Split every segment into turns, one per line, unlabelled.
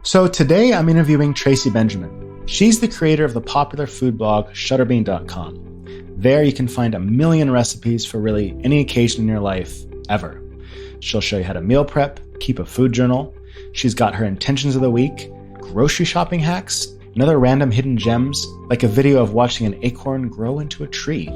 So today I'm interviewing Tracy Benjamin. She's the creator of the popular food blog shutterbean.com. There you can find a million recipes for really any occasion in your life ever. She'll show you how to meal prep, keep a food journal. She's got her intentions of the week, grocery shopping hacks, and other random hidden gems, like a video of watching an acorn grow into a tree.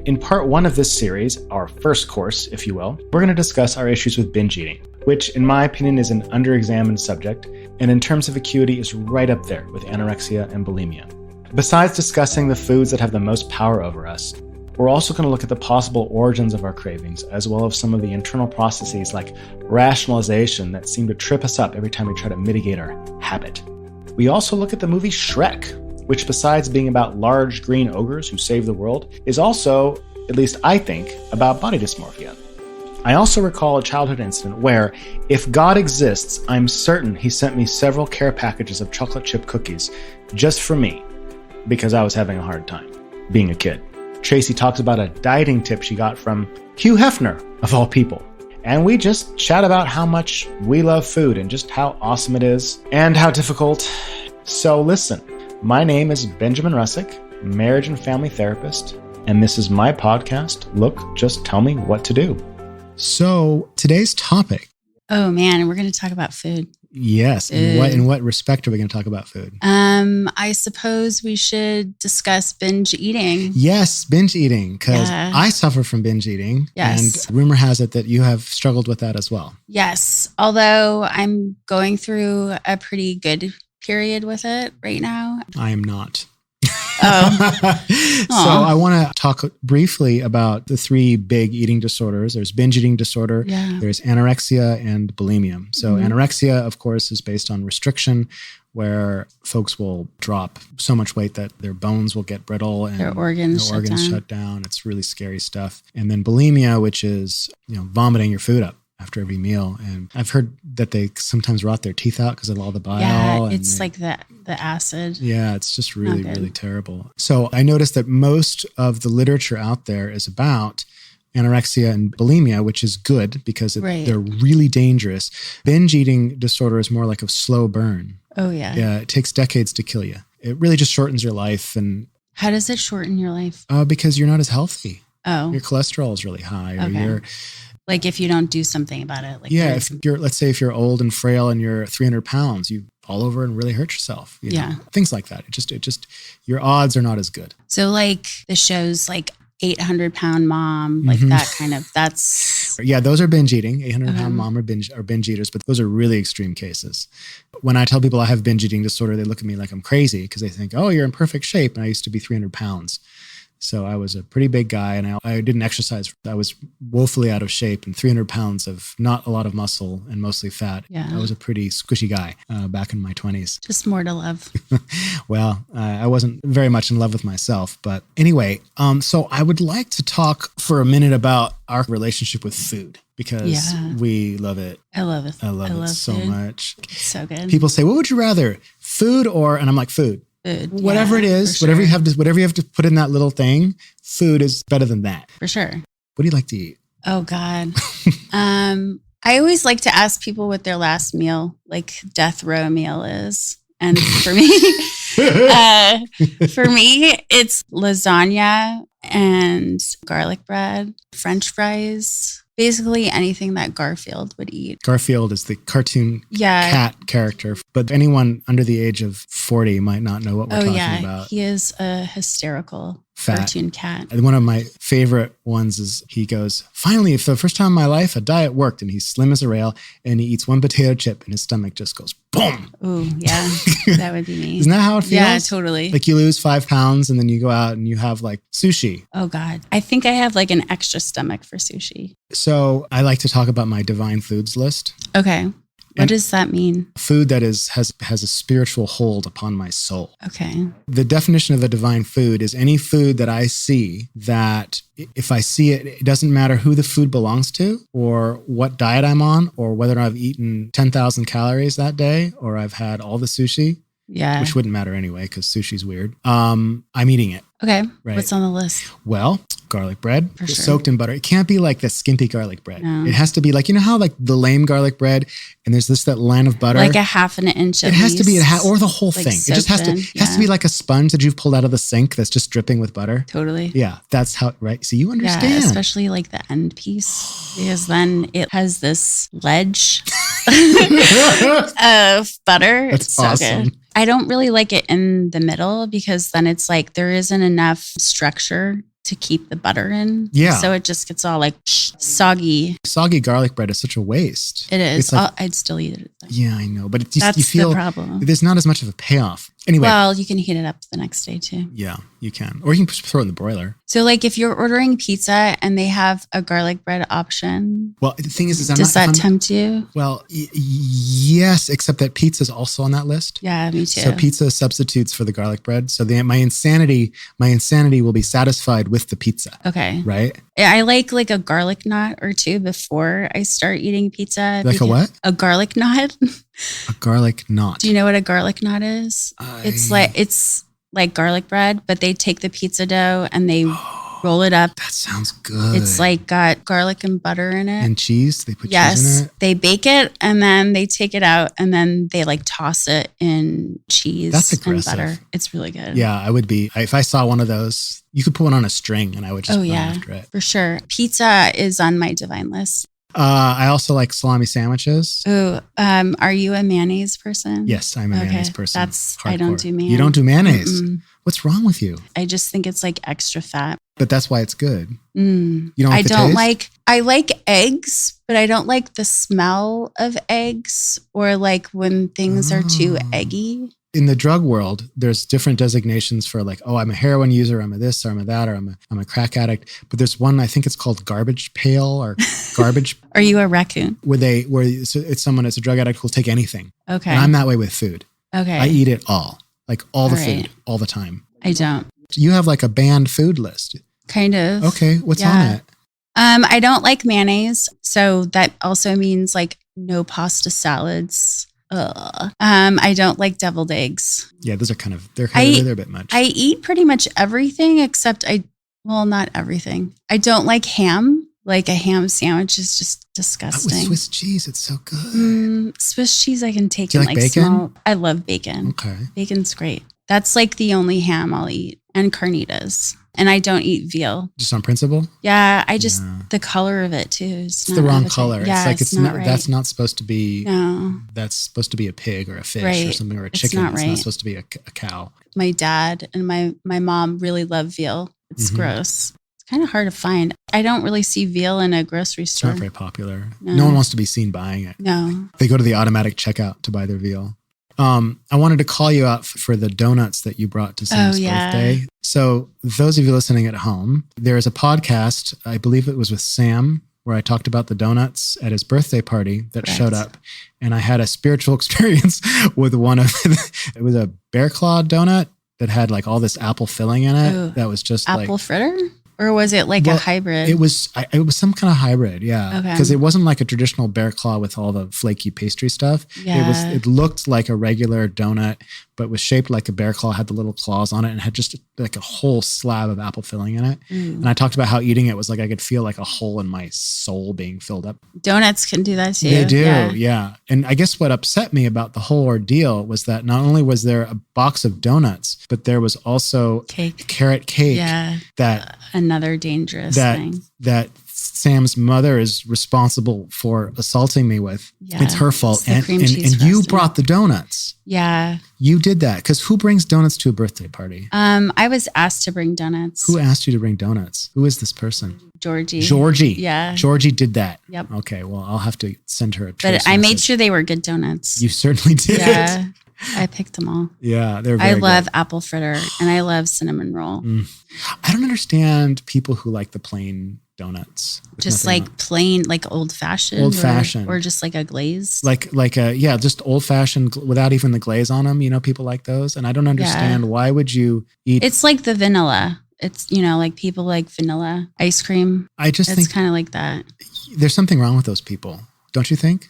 In part one of this series, our first course, if you will, we're going to discuss our issues with binge eating, which in my opinion is an underexamined subject, and in terms of acuity is right up there with anorexia and bulimia. Besides discussing the foods that have the most power over us, we're also going to look at the possible origins of our cravings, as well as some of the internal processes like rationalization that seem to trip us up every time we try to mitigate our habit. We also look at the movie Shrek, which besides being about large green ogres who save the world, is also, at least I think, about body dysmorphia. I also recall a childhood incident where, if God exists, I'm certain he sent me several care packages of chocolate chip cookies just for me, because I was having a hard time being a kid. Tracy talks about a dieting tip she got from Hugh Hefner, of all people. And we just chat about how much we love food and just how awesome it is and how difficult. So listen, my name is Benjamin Russack, marriage and family therapist, and this is my podcast, Look, Just Tell Me What to Do. So today's topic.
Oh man, we're going to talk about food.
Yes. In what respect are we going to talk about food?
I suppose we should discuss binge eating.
Yes, binge eating, because I suffer from binge eating.
Yes.
And rumor has it that you have struggled with that as well.
Yes. Although I'm going through a pretty good period with it right now.
I am not.
Oh.
So I want to talk briefly about the three big eating disorders. There's binge eating disorder, there's anorexia, and bulimia. So anorexia, of course, is based on restriction, where folks will drop so much weight that their bones will get brittle and
their organs
shut down. It's really scary stuff. And then bulimia, which is, vomiting your food up after every meal. And I've heard that they sometimes rot their teeth out because of all the bile.
Yeah, it's like the acid.
Yeah, it's just really, really terrible. So I noticed that most of the literature out there is about anorexia and bulimia, which is good because they're really dangerous. Binge eating disorder is more like a slow burn.
Oh, yeah.
Yeah, it takes decades to kill you. It really just shortens your life. And
how does it shorten your life?
Because you're not as healthy.
Oh.
Your cholesterol is really high. Or
okay. Like if you don't do something about it.
Let's say if you're old and frail and you're 300 pounds, you fall over and really hurt yourself. You know, things like that. It just, your odds are not as good.
So like the shows like 800-pound mom, like that kind of, that's.
Yeah, those are binge eating. 800-pound mom are binge eaters, but those are really extreme cases. When I tell people I have binge eating disorder, they look at me like I'm crazy because they think, oh, you're in perfect shape. And I used to be 300 pounds. So I was a pretty big guy and I didn't exercise. I was woefully out of shape and 300 pounds of not a lot of muscle and mostly fat.
Yeah.
I was a pretty squishy guy back in my 20s.
Just more to love.
Well, I wasn't very much in love with myself. But anyway, so I would like to talk for a minute about our relationship with food because we love it.
I love it.
I love it so
food.
much.
It's so good.
People say, what would you rather, food or, and I'm like, food.
Food.
Whatever it is,
sure.
whatever you have to put in that little thing, food is better than that.
For sure.
What do you like to eat?
Oh God. I always like to ask people what their last meal, like death row meal is. And for me, it's lasagna and garlic bread, French fries, basically anything that Garfield would eat.
Garfield is the cartoon cat character, but anyone under the age of 40 might not know what we're talking about.
He is a hysterical cartoon cat.
And one of my favorite ones is he goes, finally, for the first time in my life, a diet worked, and he's slim as a rail, and he eats one potato chip, and his stomach just goes, boom.
Ooh, yeah, that would be me.
Isn't that how it feels?
Yeah, totally.
Like you lose 5 pounds, and then you go out and you have like sushi.
Oh God. I think I have like an extra stomach for sushi.
So I like to talk about my divine foods list.
Okay. What does that mean? Food
that has a spiritual hold upon my soul.
Okay.
The definition of a divine food is any food that I see that if I see it, it doesn't matter who the food belongs to or what diet I'm on or whether I've eaten 10,000 calories that day or I've had all the sushi.
Yeah.
Which wouldn't matter anyway because sushi's weird. I'm eating it.
Okay.
Right.
What's on the list?
Well, garlic bread
For sure.
soaked in butter. It can't be like the skimpy garlic bread.
No.
It has to be like, you know how like the lame garlic bread and there's that line of butter?
Like a half an inch.
It has to be, or the whole
like
thing. It just has to be like a sponge that you've pulled out of the sink that's just dripping with butter.
Totally.
Yeah, that's how, right? So you understand.
Yeah, especially like the end piece, because then it has this ledge of butter.
That's
it's so
awesome.
good. I don't really like it in the middle because then it's like there isn't enough structure to keep the butter in.
Yeah.
So it just gets all like soggy.
Soggy garlic bread is such a waste.
It is.
It's like,
I'd still eat it.
Yeah, I know. But you
That's
feel
the problem.
there's not as much of a payoff. Anyway.
Well, you can heat it up the next day too.
Yeah, you can. Or you can just throw it in the broiler.
So like if you're ordering pizza and they have a garlic bread option.
Well, the thing is
does that tempt you?
Well, yes, except that pizza is also on that list.
Yeah, me too.
So pizza substitutes for the garlic bread. So my insanity will be satisfied with the pizza.
Okay.
Right?
I like a garlic knot or two before I start eating pizza.
Like a what?
A garlic knot.
A garlic knot.
Do you know what a garlic knot is? It's like garlic bread, but they take the pizza dough and they roll it up.
That sounds good.
It's like got garlic and butter in it.
And cheese? They put cheese in it?
They bake it and then they take it out and then they like toss it in cheese and butter. It's really good.
Yeah, I would be. If I saw one of those, you could put one on a string and I would just run after it.
For sure. Pizza is on my divine list.
I also like salami sandwiches.
Ooh, are you a mayonnaise person?
Yes, I'm a mayonnaise person.
I don't do mayonnaise.
You don't do mayonnaise? What's wrong with you?
I just think it's like extra fat.
But that's why it's good. You don't like
I like eggs, but I don't like the smell of eggs or like when things are too eggy.
In the drug world, there's different designations for like, oh, I'm a heroin user, I'm a this, or I'm a that, or I'm a crack addict. But there's one, I think it's called garbage pail or garbage.
Are you a raccoon?
It's a drug addict who'll take anything.
Okay.
And I'm that way with food.
Okay.
I eat it all, like all the food, all the time.
I don't.
You have like a banned food list.
Kind of.
Okay. What's on it?
I don't like mayonnaise. So that also means like no pasta salads. I don't like deviled eggs.
Yeah, those are they're a bit much.
I eat pretty much everything except not everything. I don't like ham. Like a ham sandwich is just disgusting.
With Swiss cheese, it's so good.
Swiss cheese I can take.
Do you like bacon?
I love bacon.
Okay.
Bacon's great. That's like the only ham I'll eat. And carnitas. And I don't eat veal.
Just on principle?
Yeah, the color of it too. It's
the wrong color.
Yeah,
it's not right. That's not supposed to be.
No.
That's supposed to be a pig or a fish or something, or a chicken. It's not supposed to be a cow.
My dad and my mom really love veal. It's gross. It's kind of hard to find. I don't really see veal in a grocery store.
It's not very popular. No one wants to be seen buying it.
No.
They go to the automatic checkout to buy their veal. I wanted to call you out for the donuts that you brought to Sam's birthday. So those of you listening at home, there is a podcast, I believe it was with Sam, where I talked about the donuts at his birthday party that showed up. And I had a spiritual experience with one of it was a bear claw donut that had like all this apple filling in it. Ooh. That was just
apple fritter? Or was it like a hybrid?
It was some kind of hybrid, yeah. Because it wasn't like a traditional bear claw with all the flaky pastry stuff. Yeah. It looked like a regular donut, but was shaped like a bear claw, had the little claws on it, and had just like a whole slab of apple filling in it. And I talked about how eating it was like I could feel like a hole in my soul being filled up.
Donuts can do that too.
They do, yeah. And I guess what upset me about the whole ordeal was that not only was there a box of donuts, but there was also carrot cake.
Yeah.
That
another dangerous thing.
That Sam's mother is responsible for assaulting me with. Yeah, it's her fault. And you brought the donuts.
Yeah.
You did that. Because who brings donuts to a birthday party?
I was asked to bring donuts.
Who asked you to bring donuts? Who is this person?
Georgie.
Yeah. Georgie did that.
Yep.
Okay. Well, I'll have to send her a trace
message. I made sure they were good donuts.
You certainly did.
Yeah. I picked them all.
Yeah, they're very good. I
love apple fritter and I love cinnamon roll.
I don't understand people who like the plain donuts.
Just like plain, like old fashioned. Or just like a glaze.
Just old fashioned without even the glaze on them. You know, people like those. And I don't understand why would you eat.
It's like the vanilla. It's, like people like vanilla ice cream.
I just think
it's kind of like that.
There's something wrong with those people. Don't you think?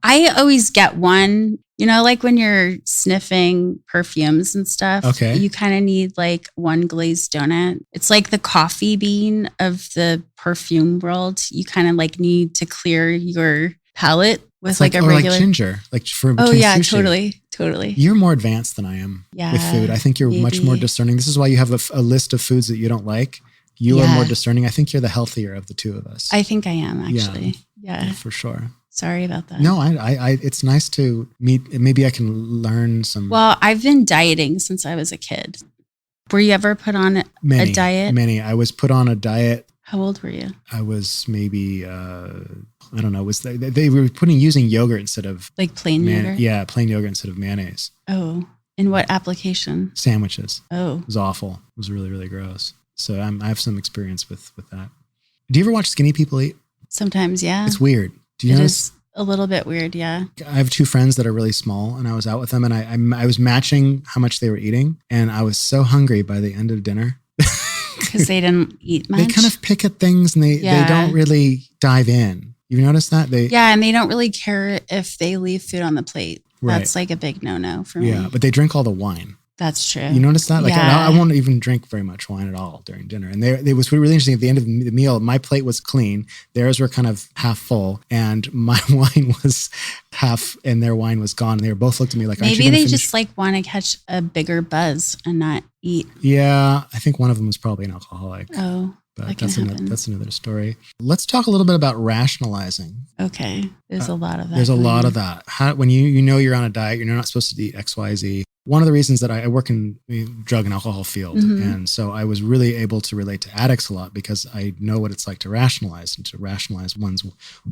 I always get one, like when you're sniffing perfumes and stuff,
Okay.
you kind of need like one glazed donut. It's like the coffee bean of the perfume world. You kind of like need to clear your palate with like a regular.
Like ginger, like for
Oh yeah,
sushi.
totally.
You're more advanced than I am with food. I think you're much more discerning. This is why you have a list of foods that you don't like. You are more discerning. I think you're the healthier of the two of us.
I think I am actually. Yeah,
for sure.
Sorry about that.
No, I it's nice to meet. Maybe I can learn some.
Well, I've been dieting since I was a kid. Were you ever put on a diet?
Many. I was put on a diet.
How old were you?
I was maybe, I don't know. They were using yogurt instead of
like plain yogurt?
Yeah, plain yogurt instead of mayonnaise.
Oh, in what application?
Sandwiches.
Oh.
It was awful. It was really, really gross. So I have some experience with that. Do you ever watch skinny people eat?
Sometimes, yeah.
It's weird. Do you notice?
It is a little bit weird, yeah.
I have two friends that are really small, and I was out with them, and I was matching how much they were eating, and I was so hungry by the end of dinner.
Because they didn't eat much?
They kind of pick at things, and they don't really dive in. You notice that?
And they don't really care if they leave food on the plate. Right. That's like a big no-no for me.
Yeah, but they drink all the wine.
That's true.
You notice that? Like I won't even drink very much wine at all during dinner. And it was really interesting. At the end of the meal, my plate was clean. Theirs were kind of half full, and my wine was half, and their wine was gone. And they were both looked at me like,
maybe they just like want to catch a bigger buzz and not eat.
Yeah, I think one of them was probably an alcoholic.
Oh,
but that's another story. Let's talk a little bit about rationalizing.
Okay, there's a lot of that.
There's a lot of that. When you know you're on a diet, you're not supposed to eat X, Y, Z. One of the reasons that I work in the drug and alcohol field, and so I was really able to relate to addicts a lot because I know what it's like to rationalize and to rationalize one's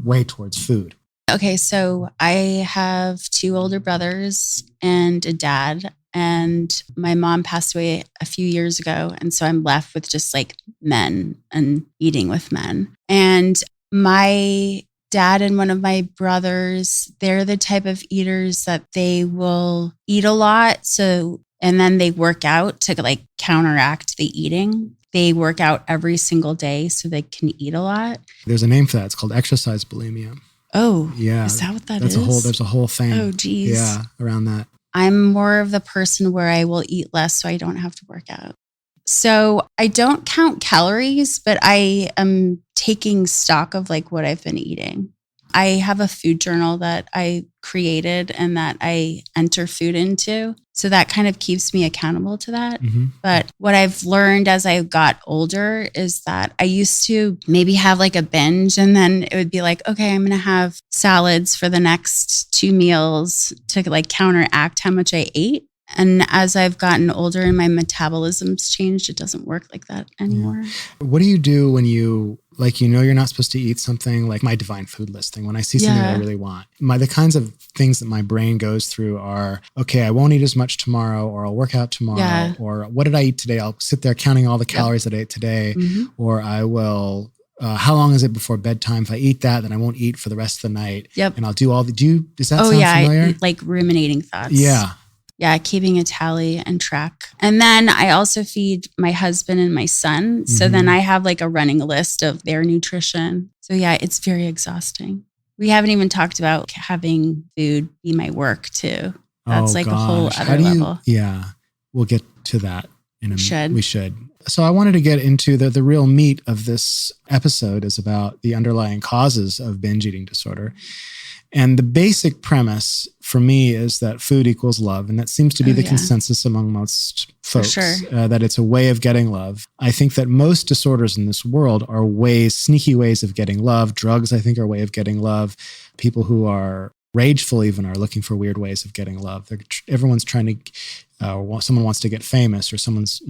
way towards food.
Okay, so I have two older brothers and a dad, and my mom passed away a few years ago, and so I'm left with just like men and eating with men. And my dad and one of my brothers, they're the type of eaters that they will eat a lot. So, and then they work out to like counteract the eating. They work out every single day so they can eat a lot.
There's a name for that. It's called exercise bulimia.
Oh,
yeah.
Is that what
There's a whole thing.
Oh, geez.
Yeah, around that.
I'm more of the person where I will eat less so I don't have to work out. So I don't count calories, but I am taking stock of like what I've been eating. I have a food journal that I created and that I enter food into. So that kind of keeps me accountable to that. Mm-hmm. But what I've learned as I got older is that I used to maybe have like a binge, and then it would be like, okay, I'm going to have salads for the next 2 meals to like counteract how much I ate. And as I've gotten older and my metabolism's changed, it doesn't work like that anymore. Yeah.
What do you do when you're not supposed to eat something, like my divine food list thing? When I see something that I really want, the kinds of things that my brain goes through are, okay, I won't eat as much tomorrow, or I'll work out tomorrow, or what did I eat today? I'll sit there counting all the calories that I ate today, or I will, how long is it before bedtime? If I eat that, then I won't eat for the rest of the night. Yep. And I'll do does that sound familiar?
Like ruminating thoughts.
Yeah.
Yeah, keeping a tally and track. And then I also feed my husband and my son. So then I have like a running list of their nutrition. So yeah, it's very exhausting. We haven't even talked about having food be my work too. That's a whole other level.
Yeah, we'll get to that in a minute. We should. So I wanted to get into the real meat of this episode is about the underlying causes of binge eating disorder. And the basic premise for me is that food equals love. And that seems to be the consensus among most folks, that it's a way of getting love. I think that most disorders in this world are sneaky ways of getting love. Drugs, I think, are a way of getting love. People who are rageful even are looking for weird ways of getting love. Everyone's trying to, someone wants to get famous, or someone's,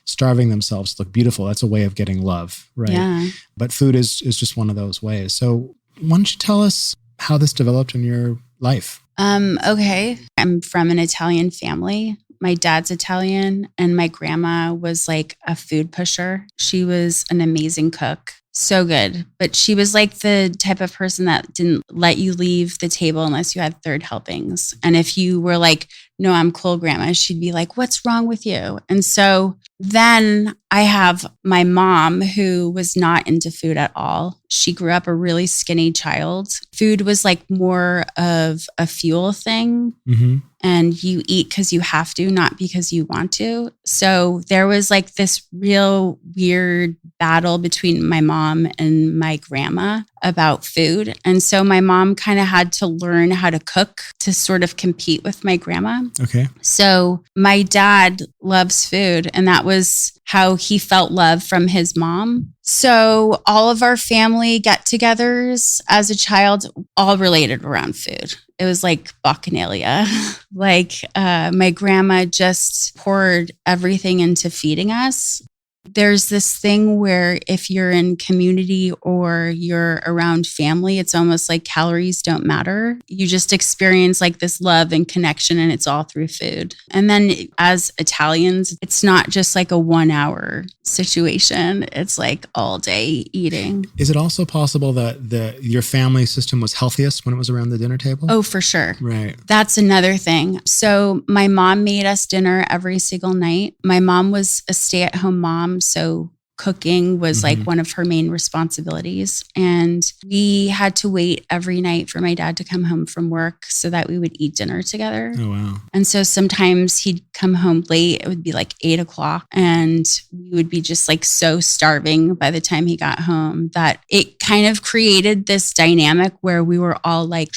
starving themselves to look beautiful. That's a way of getting love, right? Yeah. But food is just one of those ways. So why don't you tell us how this developed in your life?
Okay. I'm from an Italian family. My dad's Italian, and my grandma was like a food pusher. She was an amazing cook. So good. But she was like the type of person that didn't let you leave the table unless you had third helpings. And if you were like no, I'm cool, grandma. She'd be like, what's wrong with you? And so then I have my mom who was not into food at all. She grew up a really skinny child. Food was like more of a fuel thing.
Mm-hmm.
And you eat because you have to, not because you want to. So there was like this real weird battle between my mom and my grandma about food. And so my mom kind of had to learn how to cook to sort of compete with my grandma.
Okay.
So my dad loves food, and that was how he felt love from his mom. So all of our family get-togethers as a child all related around food. It was like bacchanalia. Like my grandma just poured everything into feeding us. There's this thing where if you're in community or you're around family, it's almost like calories don't matter. You just experience like this love and connection, and it's all through food. And then as Italians, it's not just like a 1 hour situation. It's like all day eating.
Is it also possible that your family system was healthiest when it was around the dinner table?
Oh, for sure.
Right.
That's another thing. So my mom made us dinner every single night. My mom was a stay-at-home mom, so cooking was like one of her main responsibilities. And we had to wait every night for my dad to come home from work so that we would eat dinner together.
Oh, wow.
And so sometimes he'd come home late. It would be like 8 o'clock, and we would be just like so starving by the time he got home that it kind of created this dynamic where we were all like,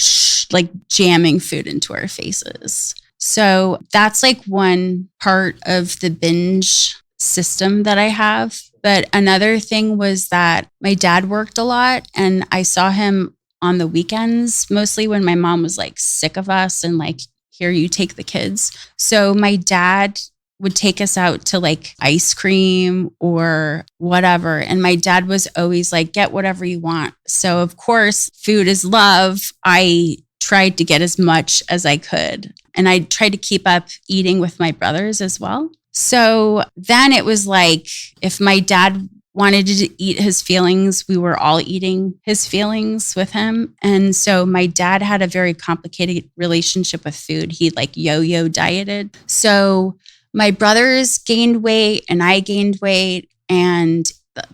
like jamming food into our faces. So that's like one part of the binge system that I have. But another thing was that my dad worked a lot, and I saw him on the weekends, mostly when my mom was like sick of us and like, here, you take the kids. So my dad would take us out to like ice cream or whatever. And my dad was always like, get whatever you want. So of course, food is love. I tried to get as much as I could. And I tried to keep up eating with my brothers as well. So then it was like, if my dad wanted to eat his feelings, we were all eating his feelings with him. And so my dad had a very complicated relationship with food. He like yo-yo dieted. So my brothers gained weight and I gained weight, and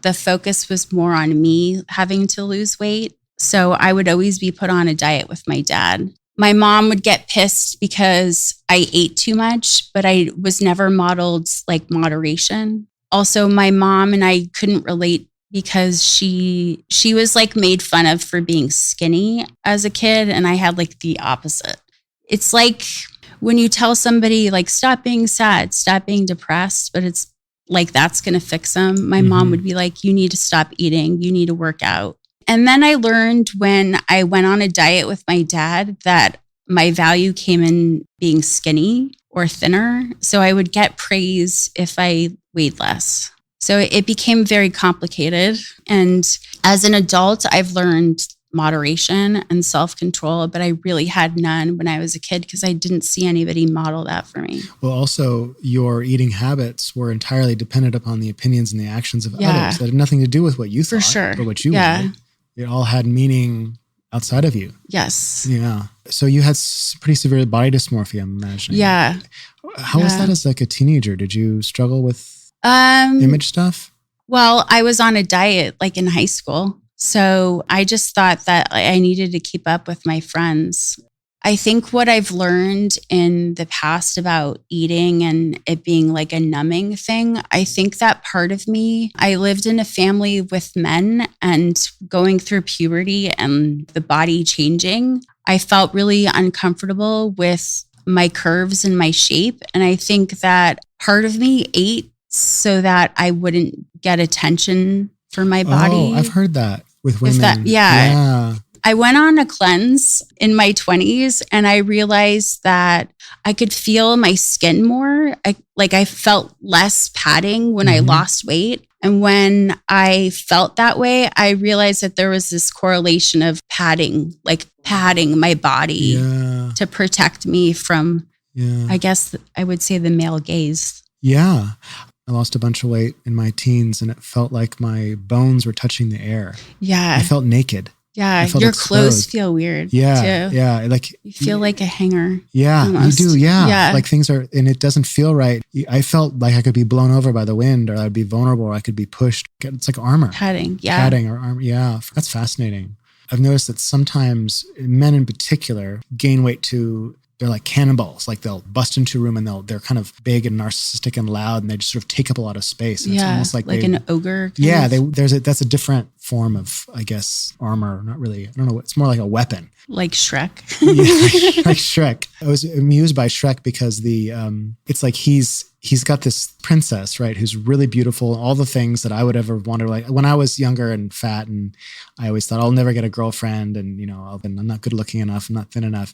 the focus was more on me having to lose weight. So I would always be put on a diet with my dad. My mom would get pissed because I ate too much, but I was never modeled like moderation. Also, my mom and I couldn't relate because she was like made fun of for being skinny as a kid, and I had like the opposite. It's like when you tell somebody like, stop being sad, stop being depressed, but it's like that's going to fix them. My mom would be like, you need to stop eating, you need to work out. And then I learned when I went on a diet with my dad that my value came in being skinny or thinner. So I would get praise if I weighed less. So it became very complicated. And as an adult, I've learned moderation and self-control, but I really had none when I was a kid because I didn't see anybody model that for me.
Well, also your eating habits were entirely dependent upon the opinions and the actions of others. That had nothing to do with what you thought or what you wanted. It all had meaning outside of you.
Yes.
Yeah. So you had pretty severe body dysmorphia, I'm imagining.
Yeah.
How was that as like a teenager? Did you struggle with image stuff?
Well, I was on a diet like in high school. So I just thought that I needed to keep up with my friends. I think what I've learned in the past about eating and it being like a numbing thing, I think that part of me, I lived in a family with men, and going through puberty and the body changing, I felt really uncomfortable with my curves and my shape. And I think that part of me ate so that I wouldn't get attention for my body.
Oh, I've heard that with women.
Yeah. I went on a cleanse in my 20s, and I realized that I could feel my skin more. I felt less padding when I lost weight. And when I felt that way, I realized that there was this correlation of padding my body to protect me from, I guess I would say, the male gaze.
Yeah. I lost a bunch of weight in my teens, and it felt like my bones were touching the air.
Yeah.
I felt naked.
Yeah. Your clothes feel weird.
Yeah.
Too.
Yeah. Like
you feel like a hanger.
Yeah,
almost.
You do. Yeah.
Yeah.
Like things are, and it doesn't feel right. I felt like I could be blown over by the wind, or I'd be vulnerable, or I could be pushed. It's like armor.
Padding. Yeah.
Padding or armor. Yeah. That's fascinating. I've noticed that sometimes men in particular gain weight they're like cannonballs. Like they'll bust into a room and they're kind of big and narcissistic and loud, and they just sort of take up a lot of space. And it's almost like
an ogre.
Yeah, that's a different form of, I guess, armor. Not really. I don't know. It's more like a weapon.
Like Shrek.
Yeah, like Shrek. I was amused by Shrek because it's like he's got this princess, right, who's really beautiful, all the things that I would ever want to, like when I was younger and fat, and I always thought I'll never get a girlfriend, and I'm not good looking enough, I'm not thin enough.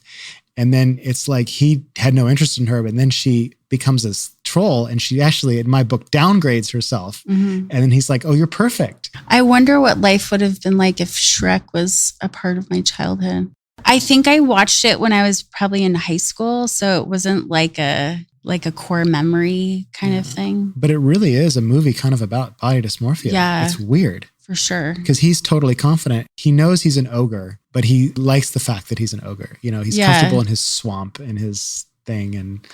And then it's like he had no interest in her, but then she becomes this troll, and she actually, in my book, downgrades herself. Mm-hmm. And then he's like, "Oh, you're perfect."
I wonder what life would have been like if Shrek was a part of my childhood. I think I watched it when I was probably in high school, so it wasn't like a core memory kind of thing.
But it really is a movie kind of about body dysmorphia.
Yeah.
It's weird.
For sure.
Because he's totally confident. He knows he's an ogre, but he likes the fact that he's an ogre. He's comfortable in his swamp and his thing. And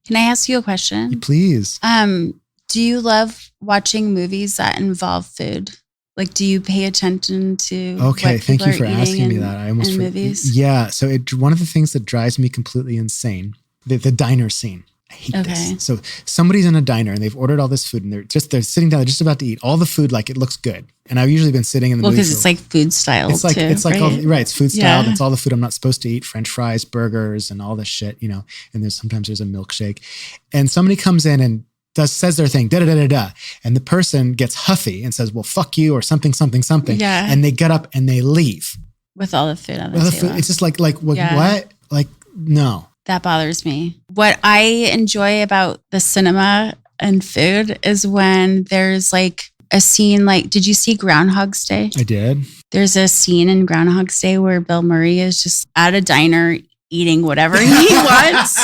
can I ask you a question?
Please.
Do you love watching movies that involve food? Like, do you pay attention to
Okay,
what
thank
people
you for
are
asking me
eating
that. I almost
in movies?
Yeah. So one of the things that drives me completely insane, the diner scene. I hate this. So somebody's in a diner and they've ordered all this food, and they're sitting down, they're just about to eat all the food, like it looks good. And I've usually been sitting in the movie.
Well, because it's like food style. It's like
right? It's food style. Yeah. It's all the food I'm not supposed to eat: French fries, burgers, and all this shit. And sometimes there's a milkshake, and somebody comes in and says their thing, da da da da da, and the person gets huffy and says, "Well, fuck you," or something.
Yeah.
And they get up and they leave
with all the food on the table.
It's just like what? Like no.
That bothers me. What I enjoy about the cinema and food is when there's like a scene, like, did you see Groundhog's Day?
I did.
There's a scene in Groundhog's Day where Bill Murray is just at a diner eating whatever he wants.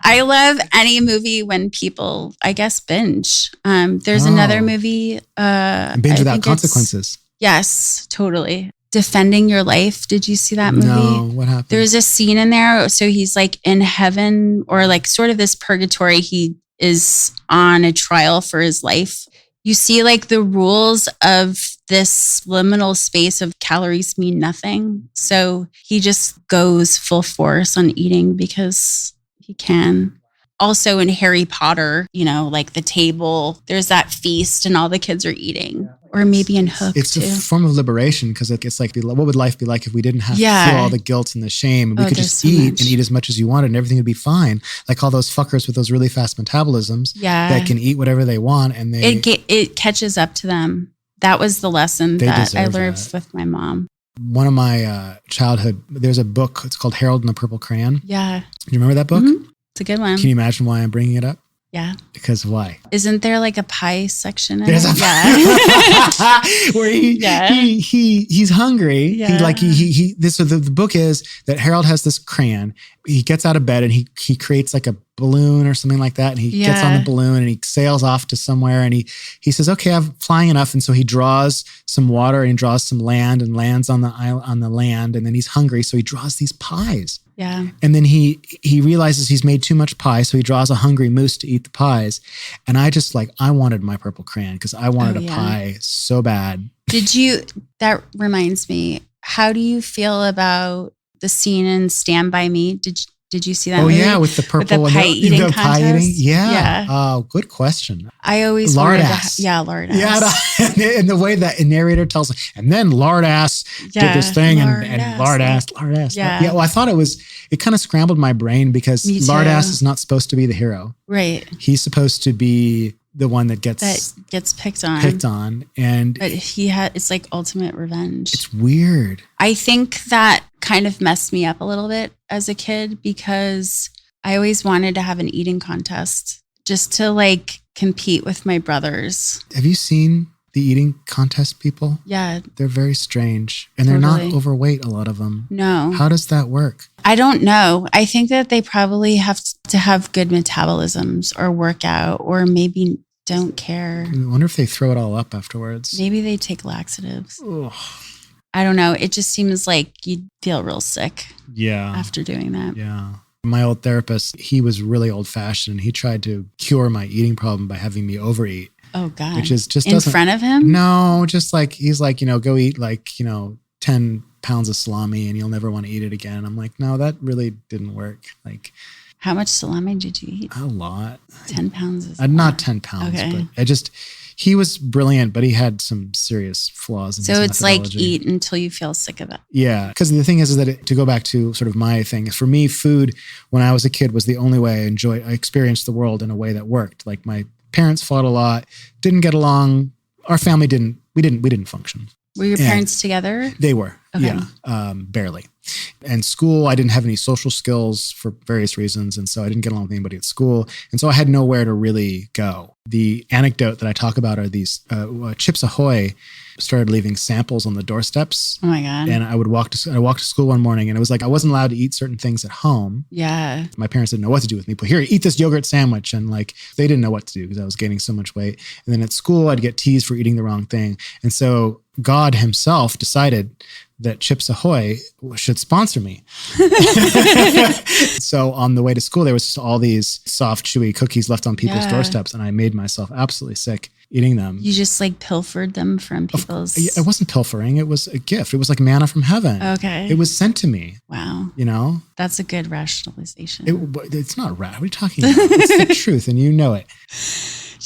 I love any movie when people, I guess, binge. There's another movie.
Binge Without Consequences.
Yes, totally. Defending Your Life. Did you see that movie?
No, what happened?
There's a scene in there. So he's like in heaven, or like sort of this purgatory. He is on a trial for his life. You see like the rules of this liminal space of calories mean nothing. So he just goes full force on eating because he can. Also in Harry Potter, like the table, there's that feast and all the kids are eating. Or maybe in Hook,
it's
too.
a form of liberation, because it's like, what would life be like if we didn't have to feel all the guilt and the shame? We could just eat and eat as much as you wanted, and everything would be fine. Like all those fuckers with those really fast metabolisms that can eat whatever they want, and
it catches up to them. That was the lesson that I learned with my mom.
One of my childhood, there's a book. It's called Harold and the Purple Crayon.
Yeah.
Do you remember that book?
Mm-hmm. It's a good one.
Can you imagine why I'm bringing it up?
Yeah.
Because why?
Isn't there like a pie section?
There's a pie where he's hungry.
Yeah.
So the book is that Harold has this crayon. He gets out of bed and he creates like a balloon or something like that. And he gets on the balloon and he sails off to somewhere, and he says, "Okay, I'm flying enough." And so he draws some water and he draws some land and lands on the island, on the land. And then he's hungry. So he draws these pies.
Yeah.
And then he realizes he's made too much pie. So he draws a hungry moose to eat the pies. And I wanted my purple crayon because I wanted a pie so bad.
That reminds me, how do you feel about the scene in Stand By Me? Did you see that movie?
Yeah, with the purple
with the pie eating contest?
Pie eating? Yeah. Oh, good question.
I always
lard
wanted
ass.
Lard ass.
Yeah, and the way that a narrator tells him, and then lard ass did this thing, and lard ass.
Yeah.
Well, I thought it kind of scrambled my brain, because lard ass is not supposed to be the hero.
Right.
He's supposed to be the one that gets
picked on.
And
but it's like ultimate revenge.
It's weird.
I think that kind of messed me up a little bit as a kid, because I always wanted to have an eating contest just to like compete with my brothers.
Have you seen the eating contest people?
Yeah.
They're very strange, and they're not overweight, a lot of them.
No.
How does that work?
I don't know. I think that they probably have to have good metabolisms or work out, or maybe don't care.
I wonder if they throw it all up afterwards.
Maybe they take laxatives.
Ugh.
I don't know. It just seems like you'd feel real sick
Yeah.
after doing that.
Yeah. My old therapist, he was really old fashioned. He tried to cure my eating problem by having me overeat.
Oh God.
Which is just
in front of him?
No, just like, he's like, go eat like, 10 pounds of salami and you'll never want to eat it again. I'm like, no, that really didn't work. Like,
how much salami did you eat?
A lot.
10 pounds is
not 10 pounds,
okay.
But he was brilliant, but he had some serious flaws in his
methodology. So it's like eat until you feel sick of it.
Yeah. Because the thing is that to go back to sort of my thing, for me, food when I was a kid was the only way I experienced the world in a way that worked. Like my parents fought a lot, didn't get along. Our family we didn't function.
Were your parents together?
They were.
Okay.
Yeah. Barely. And school, I didn't have any social skills for various reasons. And so I didn't get along with anybody at school. And so I had nowhere to really go. The anecdote that I talk about are these Chips Ahoy started leaving samples on the doorsteps.
Oh my God.
And I walked to school one morning and it was like, I wasn't allowed to eat certain things at home.
Yeah.
My parents didn't know what to do with me. But here, eat this yogurt sandwich. And like, they didn't know what to do because I was gaining so much weight. And then at school, I'd get teased for eating the wrong thing. And so God himself decided that Chips Ahoy should sponsor me. So on the way to school, there was just all these soft, chewy cookies left on people's doorsteps. And I made myself absolutely sick eating them.
You just like pilfered them from people's...
It wasn't pilfering. It was a gift. It was like manna from heaven.
Okay.
It was sent to me.
Wow.
That's
a good rationalization.
It's not what are you talking about? It's the truth and you know it.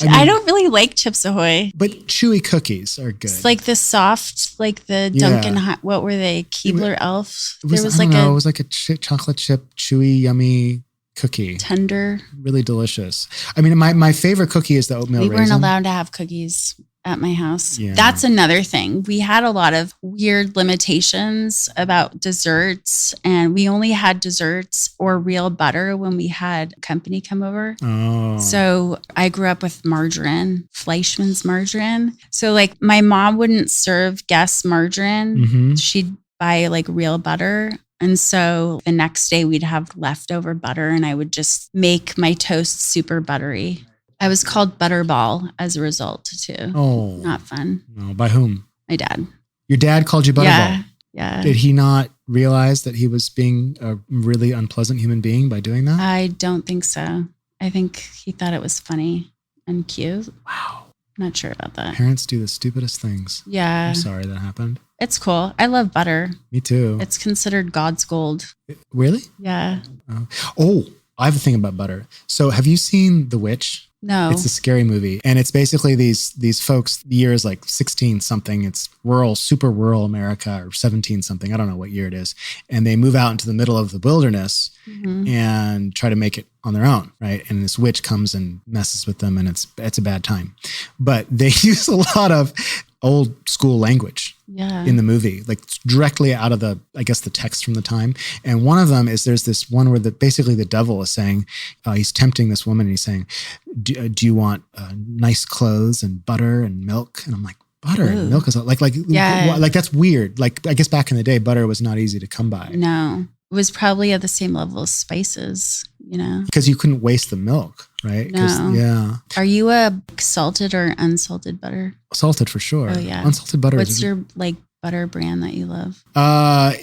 I don't really like Chips Ahoy.
But chewy cookies are good.
It's like the soft, like the Dunkin', what were they? Keebler Elf?
It was like a chocolate chip, chewy, yummy cookie.
Tender.
Really delicious. I mean, my favorite cookie is the oatmeal raisin.
We weren't allowed to have cookies at my house.
Yeah.
That's another thing. We had a lot of weird limitations about desserts, and we only had desserts or real butter when we had company come over.
Oh.
So I grew up with margarine, Fleischmann's margarine. So like my mom wouldn't serve guests margarine.
Mm-hmm.
She'd buy like real butter. And so the next day we'd have leftover butter and I would just make my toast super buttery. I was called Butterball as a result too.
Oh.
Not fun.
No, by whom?
My dad.
Your dad called you Butterball?
Yeah.
Did he not realize that he was being a really unpleasant human being by doing that?
I don't think so. I think he thought it was funny and cute.
Wow.
Not sure about that.
Parents do the stupidest things.
Yeah.
I'm sorry that happened.
It's cool. I love butter.
Me too.
It's considered God's gold.
Really?
Yeah.
Oh, I have a thing about butter. So have you seen The Witch?
No.
It's a scary movie. And it's basically these folks, the year is like 16 something. It's super rural America, or 17 something. I don't know what year it is. And they move out into the middle of the wilderness and try to make it on their own, right? And this witch comes and messes with them and it's a bad time. But they use a lot of old school language in the movie, like directly out of the text from the time. And one of them is there's this one where basically the devil is saying, he's tempting this woman and he's saying, do you want nice clothes and butter and milk? And I'm like, butter and milk is like that's weird. Like, I guess back in the day, butter was not easy to come by.
No, it was probably at the same level as spices,
because you couldn't waste the milk, right?
No.
Yeah.
Are you a salted or unsalted butter?
Salted for sure.
Oh yeah.
Unsalted butter.
What's your butter brand that you love?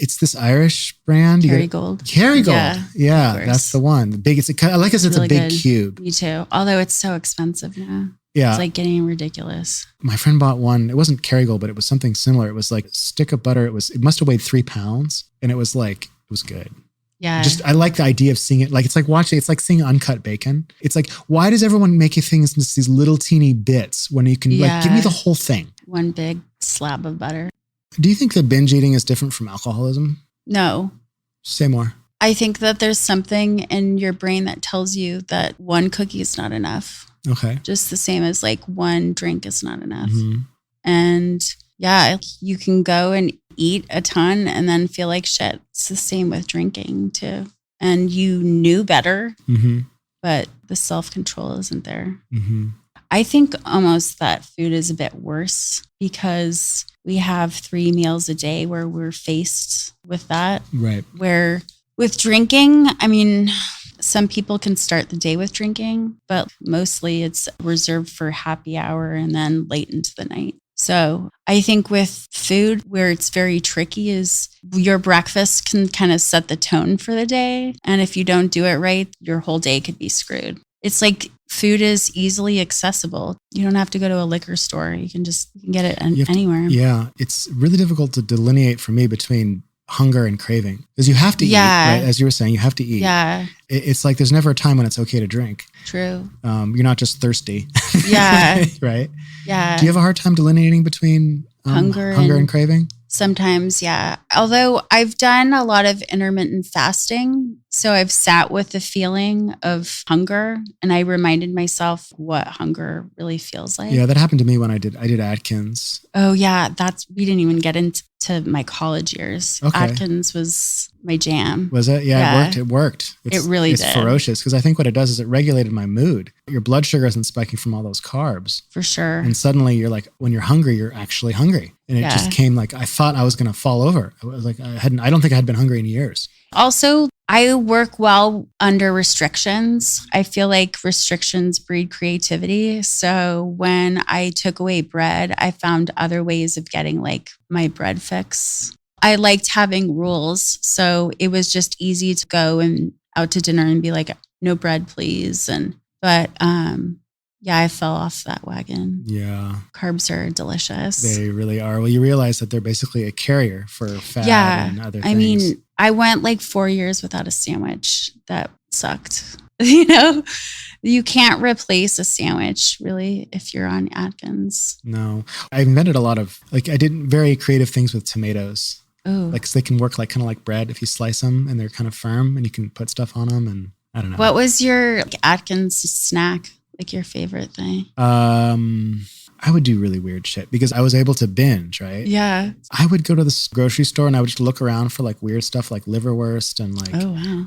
It's this Irish brand.
Kerrygold.
Kerrygold. Yeah, that's the one. The big. I like it. It's really a big cube.
Me too. Although it's so expensive now.
Yeah.
It's like getting ridiculous.
My friend bought one. It wasn't Kerrygold, but it was something similar. It was like a stick of butter. It must have weighed 3 pounds, and it was good.
Yeah.
I like the idea of seeing it. Like, it's like seeing uncut bacon. It's like, why does everyone make you things in these little teeny bits when you can give me the whole thing?
One big slab of butter.
Do you think that binge eating is different from alcoholism?
No.
Say more.
I think that there's something in your brain that tells you that one cookie is not enough.
Okay.
Just the same as like one drink is not enough.
Mm-hmm.
And yeah, you can go and eat a ton and then feel like shit. It's the same with drinking too. And you knew better, but the self-control isn't there.
Mm-hmm.
I think almost that food is a bit worse because we have 3 meals a day where we're faced with that.
Right.
Where with drinking, I mean, some people can start the day with drinking, but mostly it's reserved for happy hour and then late into the night. So I think with food, where it's very tricky is your breakfast can kind of set the tone for the day. And if you don't do it right, your whole day could be screwed. It's like food is easily accessible. You don't have to go to a liquor store. You can get it anywhere.
Yeah. It's really difficult to delineate for me between hunger and craving because you have to eat, right? As you were saying, you have to eat.
Yeah.
It's like there's never a time when it's okay to drink.
True.
You're not just thirsty.
Yeah.
Right?
Yeah.
Do you have a hard time delineating between hunger and craving?
Sometimes, yeah. Although I've done a lot of intermittent fasting, so I've sat with the feeling of hunger and I reminded myself what hunger really feels like.
Yeah, that happened to me when I did Atkins.
Oh yeah, we didn't even get into my college years.
Okay.
Atkins was my jam.
Was it? Yeah. It worked.
It really did.
It's ferocious because I think what it does is it regulated my mood. Your blood sugar isn't spiking from all those carbs.
For sure.
And suddenly you're like, when you're hungry, you're actually hungry. And it just came like, I thought I was going to fall over. I was like, I don't think I had been hungry in years.
Also, I work well under restrictions. I feel like restrictions breed creativity. So when I took away bread, I found other ways of getting like my bread fix. I liked having rules. So it was just easy to go and out to dinner and be like, no bread, please. But I fell off that wagon.
Yeah.
Carbs are delicious.
They really are. Well, you realize that they're basically a carrier for fat and other things.
I mean, I went like 4 years without a sandwich. That sucked. You can't replace a sandwich really if you're on Atkins.
No. I invented a lot of, I did very creative things with tomatoes.
Oh.
So they can work kind of like bread if you slice them and they're kind of firm and you can put stuff on them and I don't know.
What was your Atkins snack? Like your favorite thing?
I would do really weird shit because I was able to binge, right?
Yeah.
I would go to the grocery store and I would just look around for like weird stuff like liverwurst and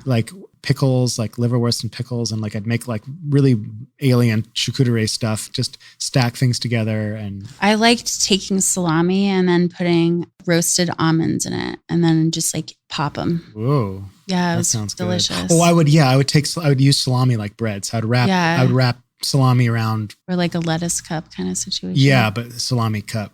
like pickles, like liverwurst and pickles. And like I'd make like really alien charcuterie stuff, just stack things together. And
I liked taking salami and then putting roasted almonds in it and then just like pop them.
Whoa.
Yeah, it was
sounds
delicious.
Good. Oh, I would use salami like bread. So I would wrap salami around.
Or like a lettuce cup kind of situation.
Yeah, but salami cup.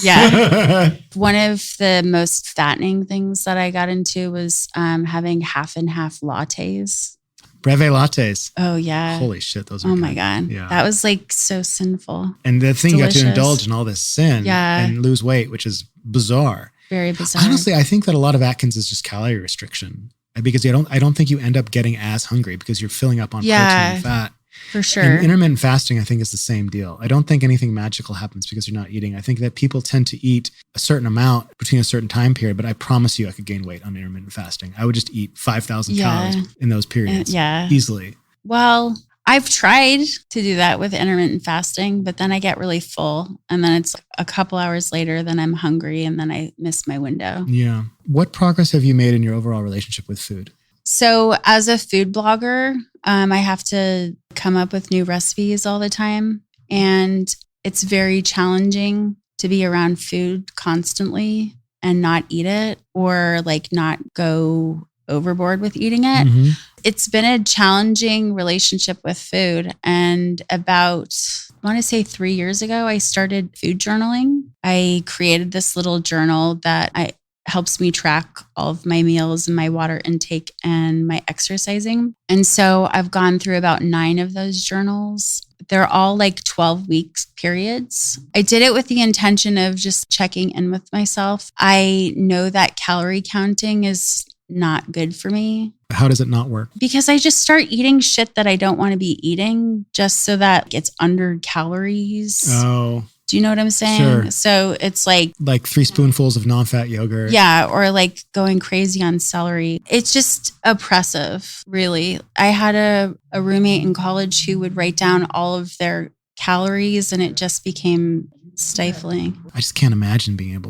Yeah. One of the most fattening things that I got into was having half and half lattes.
Breve lattes.
Oh, yeah.
Holy shit, those are
Oh,
good.
my God.
Yeah.
That was like so sinful.
And the thing
Delicious.
you got to indulge in all this sin and lose weight, which is bizarre.
Very bizarre.
Honestly, I think that a lot of Atkins is just calorie restriction because I don't think you end up getting as hungry because you're filling up on protein and fat.
For sure.
And intermittent fasting, I think, is the same deal. I don't think anything magical happens because you're not eating. I think that people tend to eat a certain amount between a certain time period, but I promise you I could gain weight on intermittent fasting. I would just eat 5,000 calories in those periods easily.
Well, I've tried to do that with intermittent fasting, but then I get really full and then it's a couple hours later, then I'm hungry and then I miss my window.
Yeah. What progress have you made in your overall relationship with food?
So as a food blogger, I have to come up with new recipes all the time. And it's very challenging to be around food constantly and not eat it or like not go overboard with eating it. Mm-hmm. It's been a challenging relationship with food. And about, I want to say 3 years ago, I started food journaling. I created this little journal that helps me track all of my meals and my water intake and my exercising. And so I've gone through about 9 of those journals. They're all like 12 weeks periods. I did it with the intention of just checking in with myself. I know that calorie counting is not good for me.
How does it not work?
Because I just start eating shit that I don't want to be eating just so that it's under calories.
Oh.
Do you know what I'm saying?
Sure.
So it's like
3 spoonfuls of non-fat yogurt.
Yeah. Or like going crazy on celery. It's just oppressive, really. I had a roommate in college who would write down all of their calories and it just became stifling.
I just can't imagine can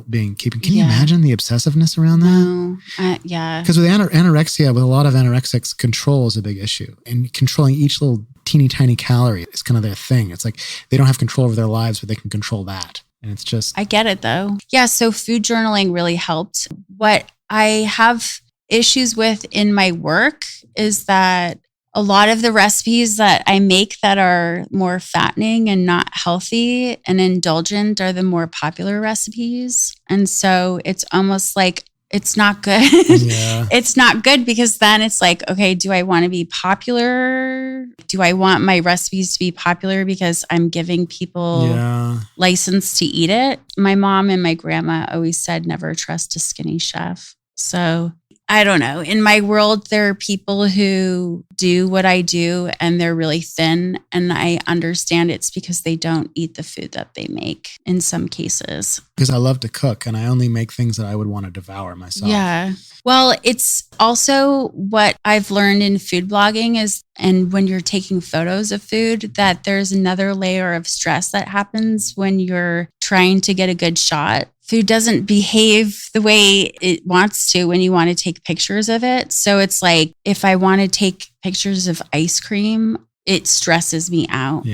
you imagine the obsessiveness around that?
No. Yeah.
Because with anorexia, with a lot of anorexics, control is a big issue. And controlling each little teeny tiny calorie is kind of their thing. It's like they don't have control over their lives, but they can control that. And it's just...
I get it though. Yeah. So food journaling really helped. What I have issues with in my work is that a lot of the recipes that I make that are more fattening and not healthy and indulgent are the more popular recipes. And so it's almost like it's not good.
Yeah.
It's not good because then it's like, okay, do I want to be popular? Do I want my recipes to be popular because I'm giving people license to eat it? My mom and my grandma always said, never trust a skinny chef. So I don't know. In my world, there are people who do what I do and they're really thin. And I understand it's because they don't eat the food that they make in some cases.
Because I love to cook and I only make things that I would want to devour myself.
Yeah. Well, it's also what I've learned in food blogging is, and when you're taking photos of food, that there's another layer of stress that happens when you're trying to get a good shot. Food doesn't behave the way it wants to when you want to take pictures of it. So it's like, if I want to take pictures of ice cream, it stresses me out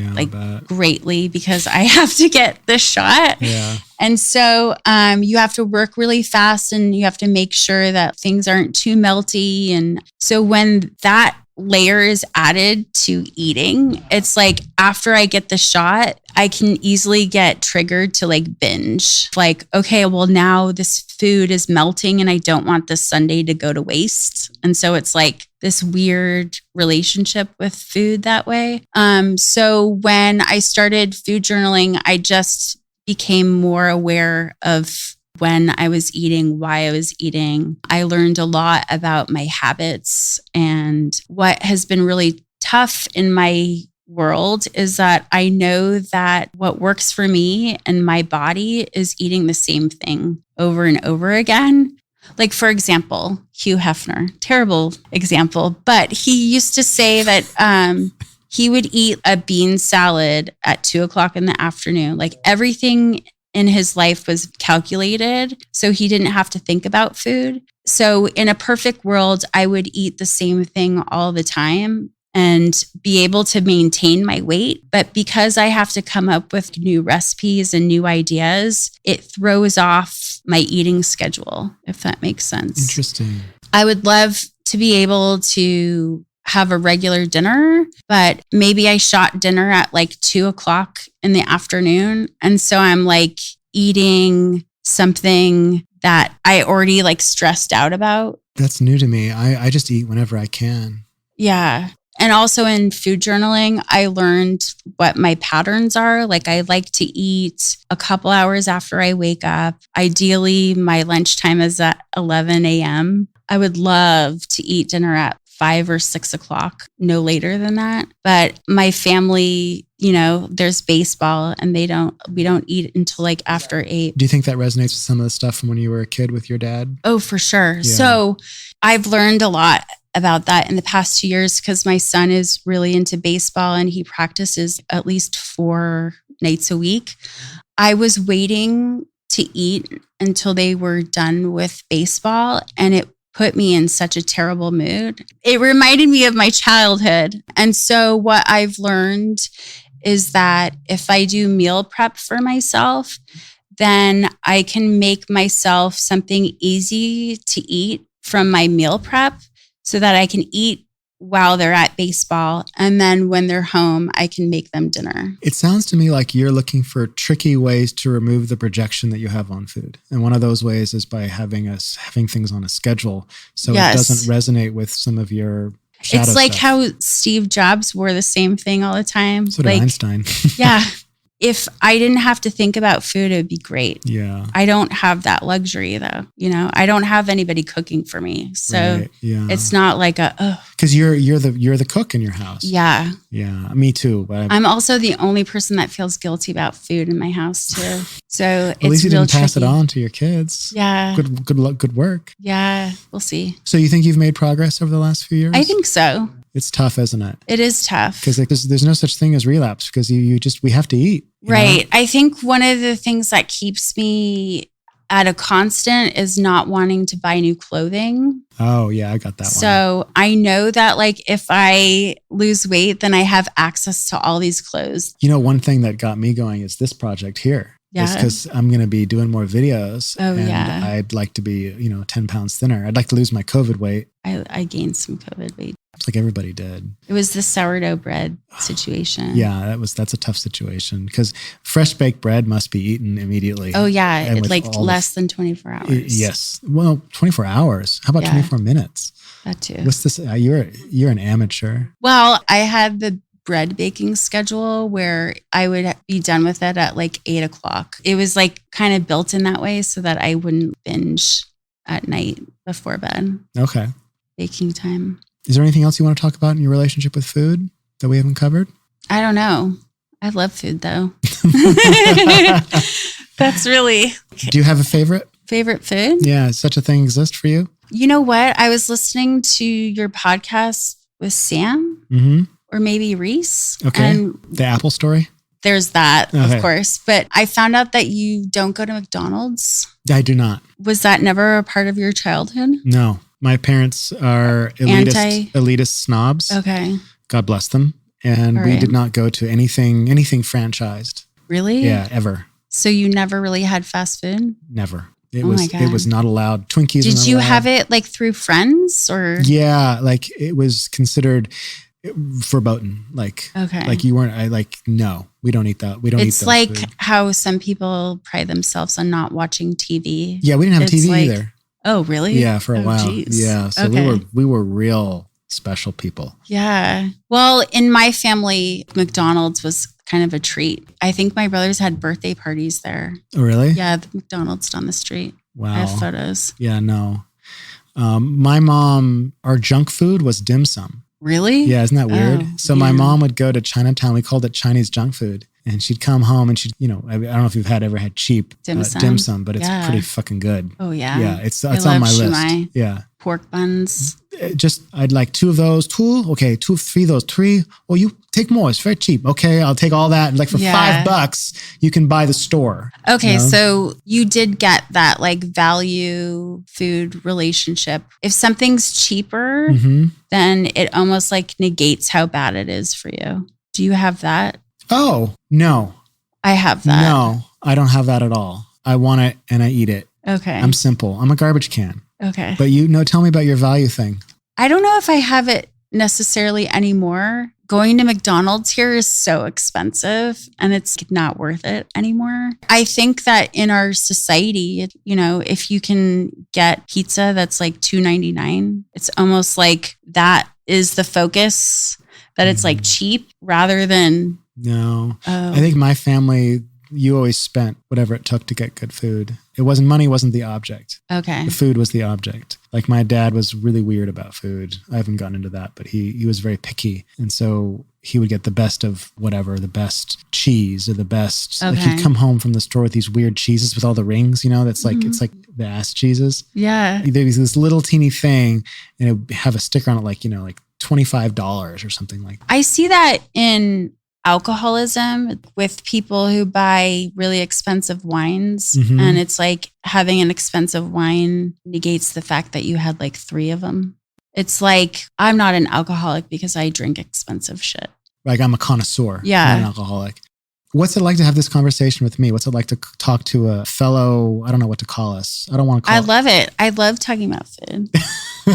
greatly because I have to get the shot.
Yeah.
And so you have to work really fast and you have to make sure that things aren't too melty. And so when that layer is added to eating, it's like after I get the shot, I can easily get triggered to like binge. Like, okay, well now this food is melting and I don't want this sundae to go to waste. And so it's like this weird relationship with food that way. So when I started food journaling, I just became more aware of when I was eating, why I was eating. I learned a lot about my habits, and what has been really tough in my world is that I know that what works for me and my body is eating the same thing over and over again. Like, for example, Hugh Hefner, terrible example, but he used to say that he would eat a bean salad at 2:00 in the afternoon. Like everything in his life was calculated, so he didn't have to think about food. So in a perfect world, I would eat the same thing all the time and be able to maintain my weight. But because I have to come up with new recipes and new ideas, it throws off my eating schedule, if that makes sense.
Interesting.
I would love to be able to have a regular dinner, but maybe I shot dinner at like 2:00 in the afternoon. And so I'm like eating something that I already like stressed out about.
That's new to me. I just eat whenever I can.
Yeah. And also in food journaling, I learned what my patterns are. Like I like to eat a couple hours after I wake up. Ideally, my lunchtime is at 11 a.m. I would love to eat dinner at 5 or 6 o'clock, no later than that. But my family, you know, there's baseball and we don't eat until like after 8.
Do you think that resonates with some of the stuff from when you were a kid with your dad?
Oh, for sure.
Yeah.
So I've learned a lot about that in the past 2 years because my son is really into baseball and he practices at least 4 nights a week. I was waiting to eat until they were done with baseball, and it put me in such a terrible mood. It reminded me of my childhood. And so what I've learned is that if I do meal prep for myself, then I can make myself something easy to eat from my meal prep so that I can eat while they're at baseball. And then when they're home, I can make them dinner.
It sounds to me like you're looking for tricky ways to remove the projection that you have on food. And one of those ways is by having things on a schedule so it doesn't resonate with some of your shadow
It's like
stuff.
how Steve Jobs wore the same thing all the time.
So did Einstein.
Yeah. If I didn't have to think about food, it would be great.
Yeah.
I don't have that luxury though. You know, I don't have anybody cooking for me. So it's not like
because you're the cook in your house.
Yeah.
Yeah. Me too. But
I'm also the only person that feels guilty about food in my house too. So
at least you didn't pass it on to your kids.
Yeah.
Good luck. Good work.
Yeah. We'll see.
So you think you've made progress over the last few years?
I think so.
It's tough, isn't it?
It is tough.
Because there's no such thing as relapse because we have to eat.
Right.
know?
I think one of the things that keeps me at a constant is not wanting to buy new clothing.
Oh, yeah, I got that one.
So I know that like if I lose weight, then I have access to all these clothes.
You know, one thing that got me going is this project here.
Yeah.
It's because I'm going to be doing more videos.
Oh,
and
yeah.
I'd like to be, 10 pounds thinner. I'd like to lose my COVID weight.
I gained some COVID weight.
It's like everybody did.
It was the sourdough bread situation.
Yeah, that's a tough situation because fresh baked bread must be eaten immediately.
Oh yeah,
And
like less than 24 hours.
Yes. Well, 24 hours. How about 24 minutes?
That too.
What's this? You're an amateur.
Well, I had the bread baking schedule where I would be done with it at like 8:00. It was like kind of built in that way so that I wouldn't binge at night before bed.
Okay.
Baking time.
Is there anything else you want to talk about in your relationship with food that we haven't covered?
I don't know. I love food though. That's really.
Do you have a favorite?
Favorite food?
Yeah. Such a thing exists for you?
You know what? I was listening to your podcast with Sam or maybe Reese.
Okay.
And
the Apple story?
There's that,
Okay.
of course. But I found out that you don't go to McDonald's.
I do not.
Was that never a part of your childhood?
No. My parents are elitist snobs.
Okay.
God bless them. And we did not go to anything franchised.
Really?
Yeah, ever.
So you never really had fast food?
Never. It
my God.
was not allowed. Twinkies.
Did you have it like through friends or?
Yeah, like it was considered verboten. Like,
okay.
Like you weren't. No, we don't eat that. We don't eat
It's
those
like
food.
how some people pride themselves on not watching TV.
Yeah, we didn't have
It's
TV
like-
either.
Oh, really?
Yeah, for a while.
Geez.
Yeah, so
Okay.
we were real special people.
Yeah. Well, in my family, McDonald's was kind of a treat. I think my brothers had birthday parties there.
Oh, really?
Yeah, the McDonald's down the street.
Wow.
I have photos.
Yeah, no. My mom, our junk food was dim sum.
Really?
Yeah, isn't that weird?
Oh,
So my mom would go to Chinatown. We called it Chinese junk food. And she'd come home and she'd, I don't know if you've ever had cheap
Dim sum.
but it's pretty fucking good.
Oh, yeah.
Yeah, it's
I
on
love
my list.
shumai.
Yeah.
Pork buns.
I'd like 2 of those. 2? Okay, 2, 3 of those. 3? Oh, you take more. It's very cheap. Okay, I'll take all that. Like for $5, you can buy the store.
Okay, so you did get that like value food relationship. If something's cheaper, then it almost like negates how bad it is for you. Do you have that?
Oh, no.
I have that.
No, I don't have that at all. I want it and I eat it.
Okay.
I'm simple. I'm a garbage can.
Okay.
But tell me about your value thing.
I don't know if I have it necessarily anymore. Going to McDonald's here is so expensive and it's not worth it anymore. I think that in our society, if you can get pizza that's like $2.99, it's almost like that is the focus, that it's like cheap rather than.
No. I think my family, you always spent whatever it took to get good food. Money wasn't the object.
Okay.
The food was the object. Like my dad was really weird about food. I haven't gotten into that, but he was very picky. And so he would get the best of whatever, the best cheese or the best.
Okay.
Like he'd come home from the store with these weird cheeses with all the rings, that's like, it's like the ass cheeses.
Yeah.
There was this little teeny thing and it would have a sticker on it like, like $25 or something like that.
I see that in alcoholism with people who buy really expensive wines. And it's like having an expensive wine negates the fact that you had like 3 of them. It's like, I'm not an alcoholic because I drink expensive shit.
Like I'm a connoisseur,
Yeah.
not an alcoholic. What's it like to have this conversation with me? What's it like to talk to a fellow, I don't know what to call us. I don't want to call
I love it. I love talking about food.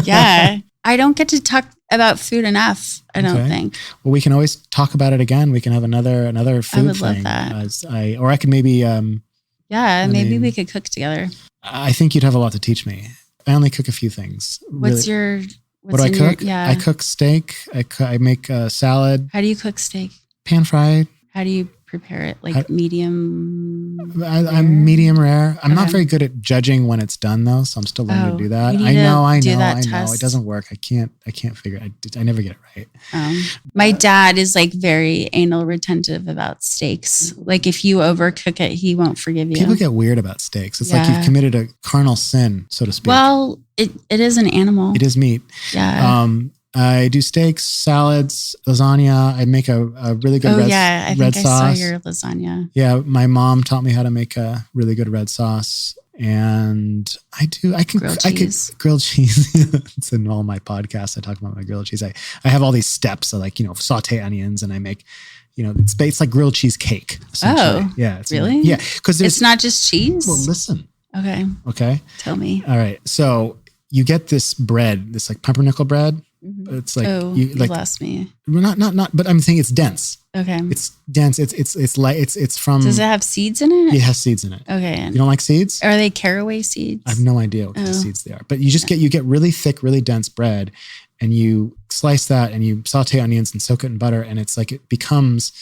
Yeah. I don't get to talk about food enough, I don't think.
Well, we can always talk about it again. We can have another food
I would
thing.
love that.
Or I could maybe...
yeah, maybe we could cook together.
I think you'd have a lot to teach me. I only cook a few things.
What do I
cook?
Yeah.
I cook steak. I make a salad.
How do you cook steak?
Pan fried.
How do you prepare it? Like medium?
I'm medium rare. I'm not very good at judging when it's done though, so I'm still learning to do that. I know. It doesn't work. I can't figure it. I never get it right.
My dad is like very anal retentive about steaks. Like if you overcook it, he won't forgive you.
People get weird about steaks. It's like you've committed a carnal sin, so to speak.
Well, it is an animal.
It is meat.
Yeah.
I do steaks, salads, lasagna. I make a really good red sauce.
I saw your lasagna.
Yeah, my mom taught me how to make a really good red sauce. And I can grilled cheese. It's in all my podcasts. I talk about my grilled cheese. I have all these steps. I like, saute onions and I make, it's like grilled cheese cake. Essentially.
Oh,
yeah.
Really?
Yeah. Because
it's not just cheese?
Well, listen.
Okay. Tell me.
All right. So you get this bread, this like pumpernickel bread.
Mm-hmm.
It's like,
you lost me.
Not, but I'm saying it's dense.
Okay.
It's dense. It's light. It's from.
Does it have seeds in it?
It has seeds in it.
Okay.
You don't like seeds?
Are they caraway seeds?
I have no idea what the seeds they are, but you just get really thick, really dense bread, and you slice that and you saute onions and soak it in butter, and it's like it becomes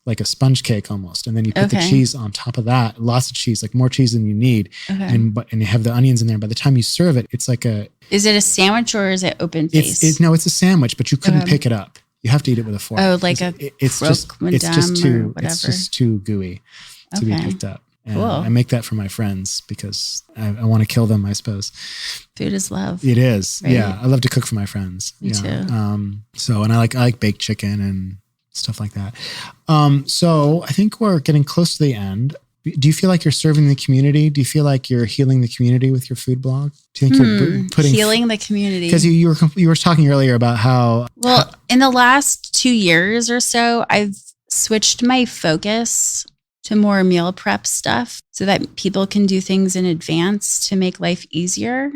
like a sponge cake almost. And then you put the cheese on top of that, lots of cheese, like more cheese than you need. Okay. And you have the onions in there. By the time you serve it, it's like
is it a sandwich or is it open face?
No, it's a sandwich, but you couldn't pick it up. You have to eat it with a fork.
Oh, like
it's just too gooey to be picked up. And cool. I make that for my friends because I want to kill them, I suppose.
Food is love.
It is.
Right?
Yeah. I love to cook for my friends.
Me too.
And I like baked chicken and stuff like that. So I think we're getting close to the end. Do you feel like you're serving the community? Do you feel like you're healing the community with your food blog? Do you think you're putting
healing the community?
Because you were talking earlier about how
in the last 2 years or so, I've switched my focus to more meal prep stuff so that people can do things in advance to make life easier.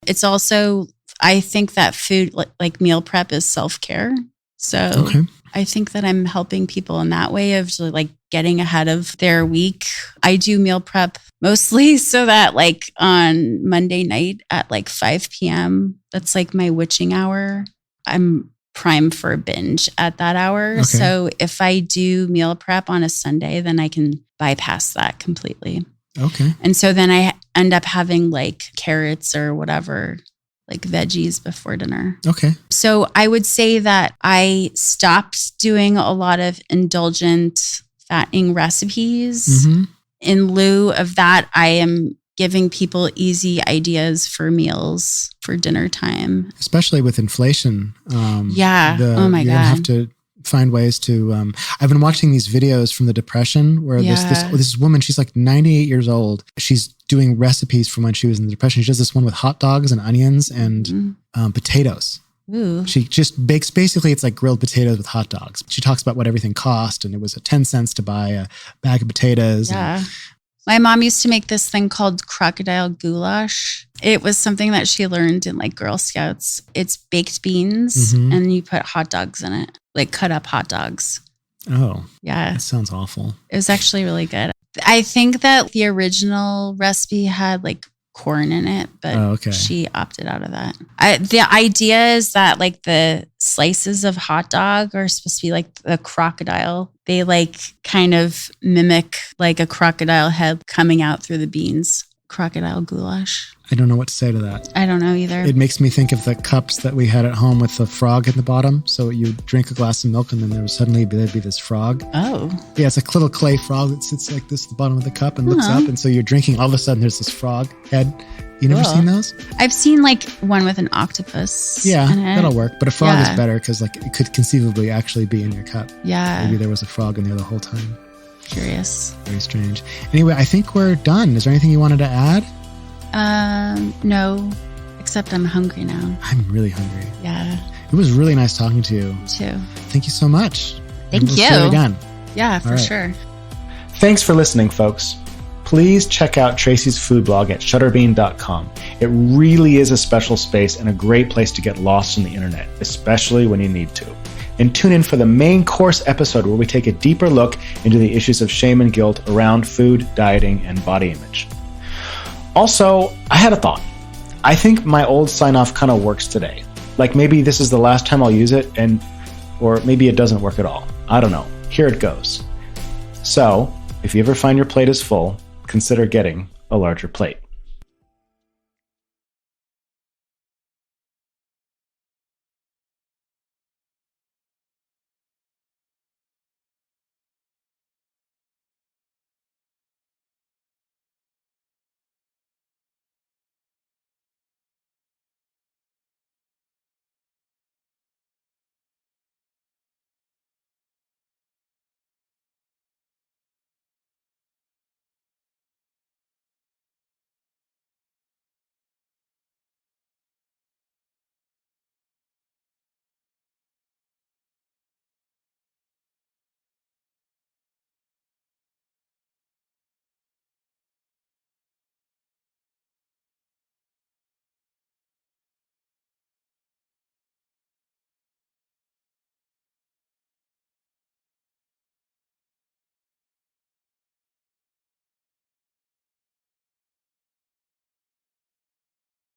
It's also, I think that food like meal prep is self-care. So I think that I'm helping people in that way of like getting ahead of their week. I do meal prep mostly so that like on Monday night at like 5 p.m., that's like my witching hour. I'm primed for a binge at that hour. Okay. So if I do meal prep on a Sunday, then I can bypass that completely.
Okay.
And so then I end up having like carrots or whatever, like veggies before dinner.
Okay.
So I would say that I stopped doing a lot of indulgent fattening recipes. Mm-hmm. In lieu of that, I am giving people easy ideas for meals for dinner time. Especially
with inflation.
Oh my God.
You have to find ways to, I've been watching these videos from the Depression where this woman, she's like 98 years old. She's doing recipes from when she was in the Depression. She does this one with hot dogs and onions and potatoes.
Ooh.
She just bakes, basically it's like grilled potatoes with hot dogs. She talks about what everything cost, and it was 10 cents to buy a bag of potatoes.
Yeah. My mom used to make this thing called Crocodile Goulash. It was something that she learned in like Girl Scouts. It's baked beans and you put hot dogs in it, like cut up hot dogs.
Oh.
Yeah.
That sounds awful.
It was actually really good. I think that the original recipe had like corn in it, but she opted out of that. The idea is that like the slices of hot dog are supposed to be like the crocodile. They like kind of mimic like a crocodile head coming out through the beans. Crocodile goulash.
I don't know what to say to that.
I don't know either.
It makes me think of the cups that we had at home with the frog in the bottom. So you drink a glass of milk and then there'd be this frog.
Oh.
Yeah, it's a little clay frog that sits like this at the bottom of the cup and looks up. And so you're drinking, all of a sudden there's this frog head. You never seen those?
I've seen like one with an octopus.
Yeah, that'll work. But a frog is better because like it could conceivably actually be in your cup.
Yeah.
Maybe there was a frog in there the whole time.
Curious.
Very strange. Anyway, I think we're done. Is there anything you wanted to add?
No, except I'm hungry now.
I'm really hungry.
Yeah.
It was really nice talking to you.
Me too.
Thank you so much.
Thank you.
Do it again.
Yeah, for sure.
Thanks for listening, folks. Please check out Tracy's food blog at shutterbean.com. It really is a special space and a great place to get lost on the internet, especially when you need to. And tune in for the main course episode where we take a deeper look into the issues of shame and guilt around food, dieting, and body image. Also, I had a thought. I think my old sign-off kind of works today. Like maybe this is the last time I'll use it, or maybe it doesn't work at all. I don't know. Here it goes. So, if you ever find your plate is full, consider getting a larger plate.